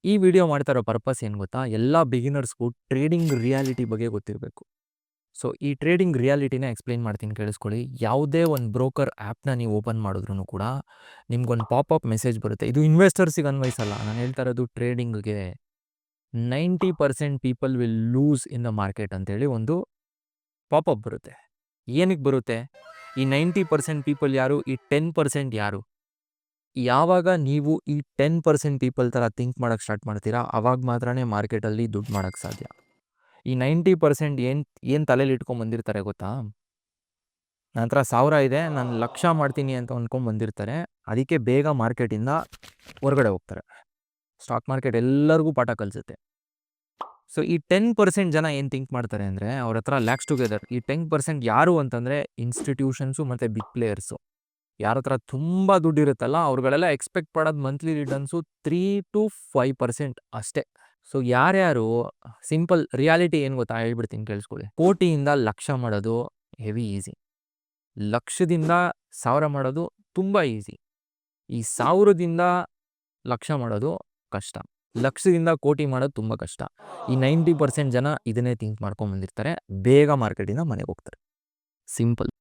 ಈ ವಿಡಿಯೋ ಮಾಡ್ತಾ ಇರೋ ಪರ್ಪಸ್ ಏನು ಗೊತ್ತಾ? ಎಲ್ಲ ಬಿಗಿನರ್ಸ್‌ಗೂ ಟ್ರೇಡಿಂಗ್ ರಿಯಾಲಿಟಿ ಬಗ್ಗೆ ಗೊತ್ತಿರಬೇಕು. ಸೊ, ಈ ಟ್ರೇಡಿಂಗ್ ರಿಯಾಲಿಟಿನ ಎಕ್ಸ್‌ಪ್ಲೇನ್ ಮಾಡ್ತೀನಿ ಕೇಳಿಸ್ಕೊಳ್ಳಿ. ಯಾವುದೇ ಒಂದು ಬ್ರೋಕರ್ ಆ್ಯಪ್‌ನ ನೀವು ಓಪನ್ ಮಾಡಿದ್ರೂ ಕೂಡ ನಿಮ್ಗೊಂದು ಪಾಪಪ್ ಮೆಸೇಜ್ ಬರುತ್ತೆ. ಇದು ಇನ್ವೆಸ್ಟರ್ಸಿಗೆ ಅನ್ವಯಿಸಲ್ಲ. ನಾನು ಹೇಳ್ತಾ ಇರೋದು ಟ್ರೇಡಿಂಗ್ಗೆ. 90% people will lose in the market ಅಂತೇಳಿ ಒಂದು ಪಾಪಪ್ ಬರುತ್ತೆ. ಏನಕ್ಕೆ ಬರುತ್ತೆ? ಈ 90% ಪೀಪಲ್ ಯಾರು? ಈ 10% ಯಾರು? ಯಾವಾಗ ನೀವು ಈ 10% ಪೀಪಲ್ ಥರ ಥಿಂಕ್ ಮಾಡೋಕ್ಕೆ ಸ್ಟಾರ್ಟ್ ಮಾಡ್ತೀರಾ, ಆವಾಗ ಮಾತ್ರನೇ ಮಾರ್ಕೆಟಲ್ಲಿ ದುಡ್ಡು ಮಾಡೋಕ್ಕೆ ಸಾಧ್ಯ. ಈ 90% ಏನು ತಲೆಯಲ್ಲಿ ಇಟ್ಕೊಂಡು ಬಂದಿರ್ತಾರೆ ಗೊತ್ತಾ? ನನ್ನ ಹತ್ರ 1000 ಇದೆ, ನಾನು 1,00,000 ಮಾಡ್ತೀನಿ ಅಂತ ಅಂದ್ಕೊಂಡು ಬಂದಿರ್ತಾರೆ. ಅದಕ್ಕೆ ಬೇಗ ಮಾರ್ಕೆಟಿಂದ ಹೊರಗಡೆ ಹೋಗ್ತಾರೆ. ಸ್ಟಾಕ್ ಮಾರ್ಕೆಟ್ ಎಲ್ಲರಿಗೂ ಪಾಠ ಕಲಿಸುತ್ತೆ. ಸೊ, ಈ 10% ಜನ ಏನು ಥಿಂಕ್ ಮಾಡ್ತಾರೆ ಅಂದರೆ, ಅವ್ರ ಹತ್ರ ಲ್ಯಾಕ್ಸ್ ಟುಗೆದರ್. ಈ 10% ಯಾರು ಅಂತಂದರೆ ಇನ್ಸ್ಟಿಟ್ಯೂಷನ್ಸು ಮತ್ತು ಬಿಗ್ ಪ್ಲೇಯರ್ಸು. ಯಾರ ಹತ್ರ ತುಂಬ ದುಡ್ಡಿರುತ್ತಲ್ಲ, ಅವ್ರುಗಳೆಲ್ಲ ಎಕ್ಸ್ಪೆಕ್ಟ್ ಮಾಡೋದು ಮಂತ್ಲಿ ರಿಟರ್ನ್ಸು 3-5% ಅಷ್ಟೇ. ಸೊ, ಯಾರ್ಯಾರು ಸಿಂಪಲ್ ರಿಯಾಲಿಟಿ ಏನು ಗೊತ್ತಾ? ಹೇಳ್ಬಿಡ್ತೀನಿ ಕೇಳಿಸ್ಕೊಳ್ಳಿ. ಕೋಟಿಯಿಂದ 1,00,000 ಮಾಡೋದು ಹೆವಿ ಈಸಿ. 1,00,000ದಿಂದ 1,000 ಮಾಡೋದು ತುಂಬ ಈಸಿ. ಈ 1,000ದಿಂದ 1,00,000 ಮಾಡೋದು ಕಷ್ಟ. 1,00,000ದಿಂದ ಕೋಟಿ ಮಾಡೋದು ತುಂಬ ಕಷ್ಟ. ಈ 90% ಜನ ಇದನ್ನೇ ಥಿಂಕ್ ಮಾಡ್ಕೊಂಡು ಬಂದಿರ್ತಾರೆ. ಬೇಗ ಮಾರ್ಕೆಟಿಂದ ಮನೆಗೆ ಹೋಗ್ತಾರೆ. ಸಿಂಪಲ್.